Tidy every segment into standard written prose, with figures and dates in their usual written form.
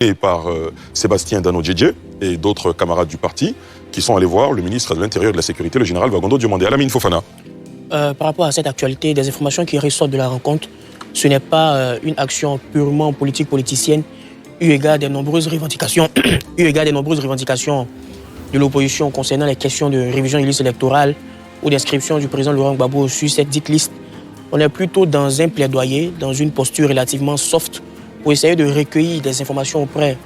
et par Sébastien Dano Djedje et d'autres camarades du parti qui sont allés voir le ministre de l'Intérieur et de la Sécurité, le général Wagondo Diomandé. Alamine Fofana. Par rapport à cette actualité, des informations qui ressortent de la rencontre, ce n'est pas une action purement politicienne, eu égard des nombreuses revendications, de l'opposition concernant les questions de révision des listes électorales ou d'inscription du président Laurent Gbagbo sur cette dite liste. On est plutôt dans un plaidoyer, dans une posture relativement soft, pour essayer de recueillir des informations auprès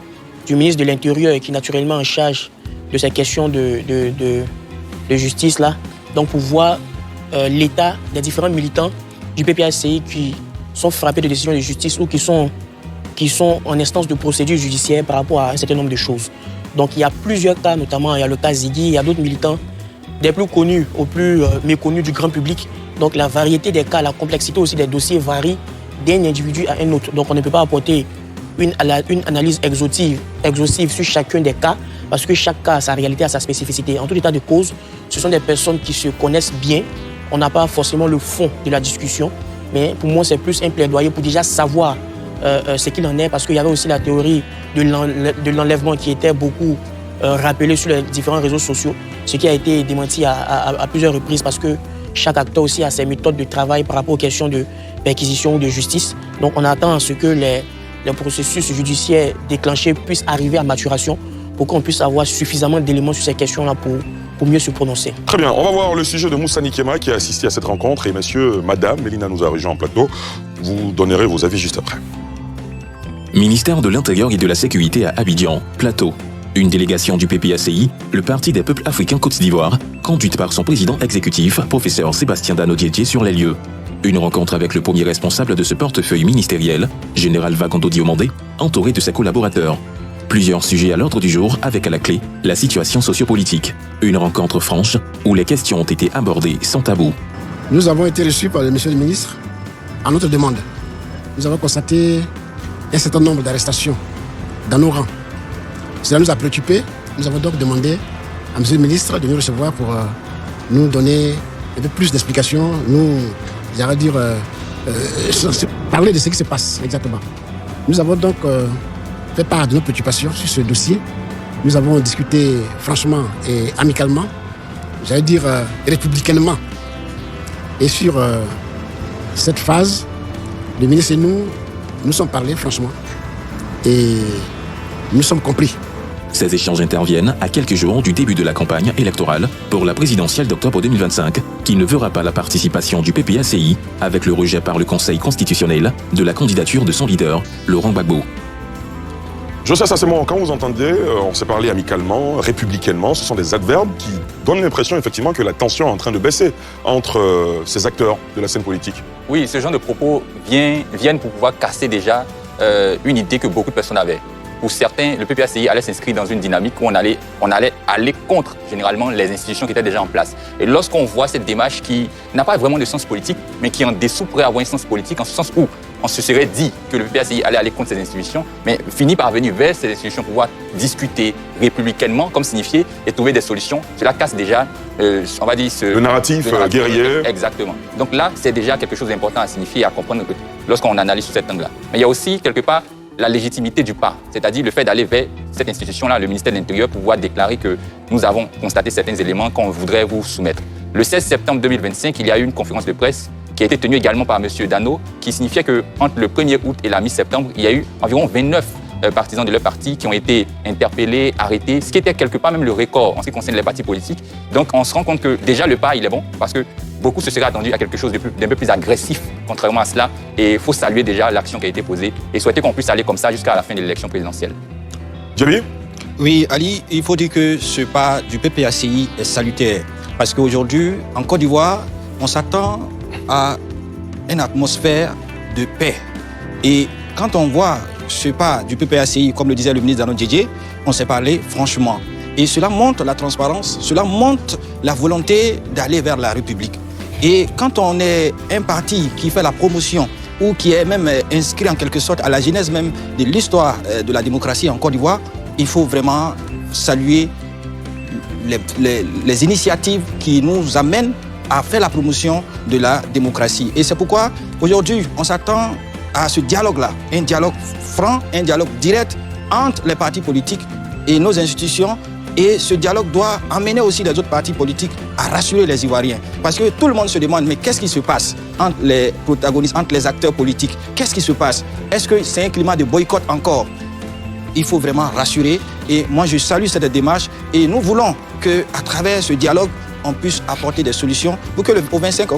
du ministre de l'Intérieur qui est naturellement en charge de ces questions de justice là. Donc pour voir l'état des différents militants du PPACI qui sont frappés de décisions de justice ou qui sont en instance de procédure judiciaire par rapport à un certain nombre de choses. Donc il y a plusieurs cas, notamment il y a le cas Ziggy, il y a d'autres militants, des plus connus aux plus méconnus du grand public. Donc la variété des cas, la complexité aussi des dossiers varie d'un individu à un autre. Donc on ne peut pas apporter une analyse exhaustive sur chacun des cas parce que chaque cas a sa réalité, a sa spécificité. En tout état de cause, ce sont des personnes qui se connaissent bien. On n'a pas forcément le fond de la discussion, mais pour moi c'est plus un plaidoyer pour déjà savoir ce qu'il en est, parce qu'il y avait aussi la théorie de l'enlèvement qui était beaucoup rappelée sur les différents réseaux sociaux, ce qui a été démenti à plusieurs reprises parce que chaque acteur aussi a ses méthodes de travail par rapport aux questions de perquisition ou de justice. Donc on attend à ce que les processus judiciaires déclenchés puissent arriver à maturation pour qu'on puisse avoir suffisamment d'éléments sur ces questions-là pour mieux se prononcer. Très bien, on va voir le sujet de Moussa Nikema qui a assisté à cette rencontre et madame, Mélina nous a rejoint en plateau. Vous donnerez vos avis juste après. Ministère de l'Intérieur et de la Sécurité à Abidjan, Plateau. Une délégation du PPACI, le Parti des peuples africains Côte d'Ivoire, conduite par son président exécutif, professeur Sébastien Dano Djedje, sur les lieux. Une rencontre avec le premier responsable de ce portefeuille ministériel, général Wagondo Diomandé, entouré de ses collaborateurs. Plusieurs sujets à l'ordre du jour avec à la clé la situation sociopolitique. Une rencontre franche où les questions ont été abordées sans tabou. Nous avons été reçus par le monsieur le ministre à notre demande. Nous avons constaté un certain nombre d'arrestations dans nos rangs. Cela nous a préoccupés. Nous avons donc demandé à monsieur le ministre de nous recevoir pour nous donner un peu plus d'explications, parler de ce qui se passe exactement. Nous avons donc fait part de nos préoccupations sur ce dossier. Nous avons discuté franchement et amicalement, républicainement. Et sur cette phase, le ministre et nous sommes parlé franchement et nous sommes compris. Ces échanges interviennent à quelques jours du début de la campagne électorale pour la présidentielle d'octobre 2025, qui ne verra pas la participation du PPACI avec le rejet par le Conseil constitutionnel de la candidature de son leader, Laurent Gbagbo. José Sassemon, quand vous entendez, on s'est parlé amicalement, républicainement, ce sont des adverbes qui donnent l'impression effectivement que la tension est en train de baisser entre ces acteurs de la scène politique. Oui, ce genre de propos viennent pour pouvoir casser déjà une idée que beaucoup de personnes avaient. Pour certains, le PPACI allait s'inscrire dans une dynamique où on allait aller contre généralement les institutions qui étaient déjà en place. Et lorsqu'on voit cette démarche qui n'a pas vraiment de sens politique, mais qui en dessous pourrait avoir un sens politique, en ce sens où on se serait dit que le PPACI allait aller contre ces institutions, mais finit par venir vers ces institutions pour pouvoir discuter républicainement, comme signifié, et trouver des solutions. Cela casse déjà, on va dire, le narratif guerrier. Exactement. Donc là, c'est déjà quelque chose d'important à signifier et à comprendre lorsqu'on analyse sous cet angle-là. Mais il y a aussi, quelque part, la légitimité du pas, c'est-à-dire le fait d'aller vers cette institution-là, le ministère de l'Intérieur, pour pouvoir déclarer que nous avons constaté certains éléments qu'on voudrait vous soumettre. Le 16 septembre 2025, il y a eu une conférence de presse qui a été tenue également par M. Dano, qui signifiait qu'entre le 1er août et la mi-septembre, il y a eu environ 29 partisans de leur parti qui ont été interpellés, arrêtés, ce qui était quelque part même le record en ce qui concerne les partis politiques. Donc on se rend compte que déjà le pas, il est bon, parce que beaucoup se seraient attendus à quelque chose d'un peu plus agressif, contrairement à cela. Et il faut saluer déjà l'action qui a été posée et souhaiter qu'on puisse aller comme ça jusqu'à la fin de l'élection présidentielle. Djabi ? Oui, Ali, il faut dire que ce pas du PPACI est salutaire. Parce qu'aujourd'hui, en Côte d'Ivoire, on s'attend à une atmosphère de paix. Et quand on voit ce pas du PPACI, comme le disait le ministre Dano Djedje, on s'est parlé franchement. Et cela montre la transparence, cela montre la volonté d'aller vers la République. Et quand on est un parti qui fait la promotion ou qui est même inscrit en quelque sorte à la genèse même de l'histoire de la démocratie en Côte d'Ivoire, il faut vraiment saluer les initiatives qui nous amènent à faire la promotion de la démocratie. Et c'est pourquoi aujourd'hui, on s'attend à ce dialogue-là, un dialogue franc, un dialogue direct entre les partis politiques et nos institutions. Et ce dialogue doit amener aussi les autres partis politiques à rassurer les Ivoiriens. Parce que tout le monde se demande, mais qu'est-ce qui se passe entre les protagonistes, entre les acteurs politiques? Qu'est-ce qui se passe? Est-ce que c'est un climat de boycott encore? Il faut vraiment rassurer. Et moi, je salue cette démarche. Et nous voulons qu'à travers ce dialogue, on puisse apporter des solutions pour que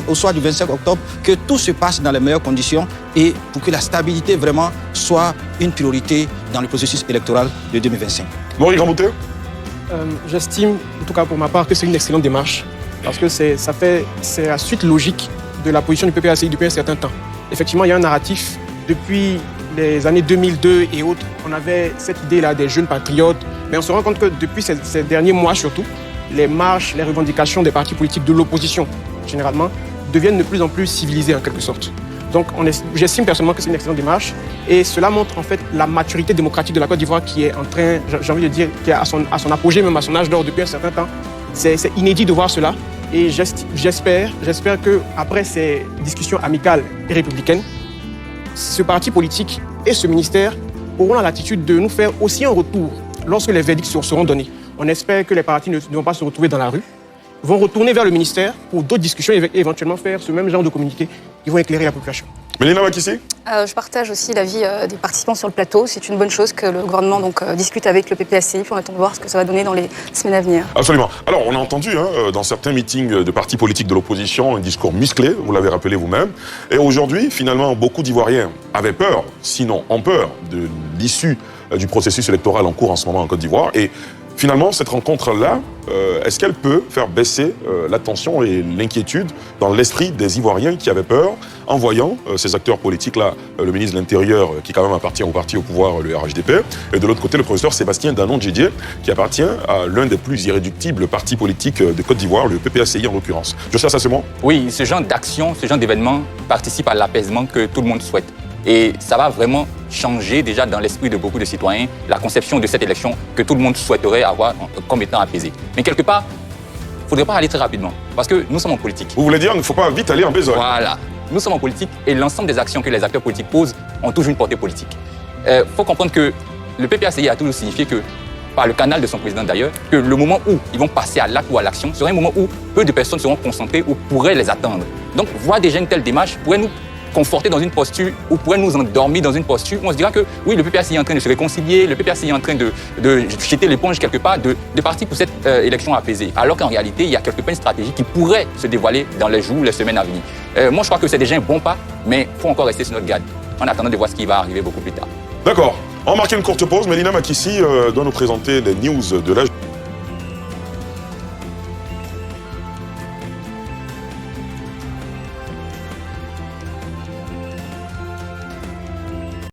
au soir du 25 octobre, que tout se passe dans les meilleures conditions et pour que la stabilité vraiment soit une priorité dans le processus électoral de 2025. Maurice Grambouté? J'estime, en tout cas pour ma part, que c'est une excellente démarche parce que c'est la suite logique de la position du PPACI depuis un certain temps. Effectivement, il y a un narratif depuis les années 2002 et autres. On avait cette idée-là des jeunes patriotes, mais on se rend compte que depuis ces derniers mois surtout, les marches, les revendications des partis politiques de l'opposition, généralement, deviennent de plus en plus civilisées en quelque sorte. Donc j'estime personnellement que c'est une excellente démarche et cela montre en fait la maturité démocratique de la Côte d'Ivoire qui est en train, j'ai envie de dire, qui est à son apogée, même à son âge d'or depuis un certain temps. C'est inédit de voir cela et j'espère qu'après ces discussions amicales et républicaines, ce parti politique et ce ministère auront la latitude de nous faire aussi un retour lorsque les verdicts seront donnés. On espère que les partis ne vont pas se retrouver dans la rue, vont retourner vers le ministère pour d'autres discussions et éventuellement faire ce même genre de communiqué qui vont éclairer la population. Mélina Makissi? Je partage aussi l'avis des participants sur le plateau. C'est une bonne chose que le gouvernement discute avec le PPACI. On attend de voir ce que ça va donner dans les semaines à venir. Absolument. Alors, on a entendu dans certains meetings de partis politiques de l'opposition un discours musclé, vous l'avez rappelé vous-même. Et aujourd'hui, finalement, beaucoup d'Ivoiriens avaient peur, sinon ont peur, de l'issue du processus électoral en cours en ce moment en Côte d'Ivoire. Et finalement, cette rencontre-là, est-ce qu'elle peut faire baisser la tension et l'inquiétude dans l'esprit des Ivoiriens qui avaient peur en voyant ces acteurs politiques-là, le ministre de l'Intérieur qui quand même appartient au parti au pouvoir, le RHDP, et de l'autre côté, le professeur Sébastien Danon-Didier qui appartient à l'un des plus irréductibles partis politiques de Côte d'Ivoire, le PPACI en l'occurrence. Josias Assemoah? Oui, ce genre d'action, ce genre d'événement participe à l'apaisement que tout le monde souhaite. Et ça va vraiment changer déjà dans l'esprit de beaucoup de citoyens la conception de cette élection que tout le monde souhaiterait avoir comme étant apaisée. Mais quelque part, il ne faudrait pas aller très rapidement parce que nous sommes en politique. Vous voulez dire qu'il ne faut pas vite aller en besogne? Voilà. Nous sommes en politique et l'ensemble des actions que les acteurs politiques posent ont toujours une portée politique. Il faut comprendre que le PPACI a toujours signifié que, par le canal de son président d'ailleurs, que le moment où ils vont passer à l'acte ou à l'action serait un moment où peu de personnes seront concentrées ou pourraient les attendre. Donc, voir déjà une telle démarche pourrait nous conforter dans une posture ou pourrait nous endormir dans une posture où on se dira que oui, le PPACI est en train de se réconcilier, le PPACI est en train de jeter l'éponge quelque part, de partir pour cette élection apaisée. Alors qu'en réalité, il y a quelque part une stratégie qui pourrait se dévoiler dans les jours, les semaines à venir. Moi, je crois que c'est déjà un bon pas, mais il faut encore rester sur notre garde en attendant de voir ce qui va arriver beaucoup plus tard. D'accord. On va marquer une courte pause. Mélina Makissi doit nous présenter les news de la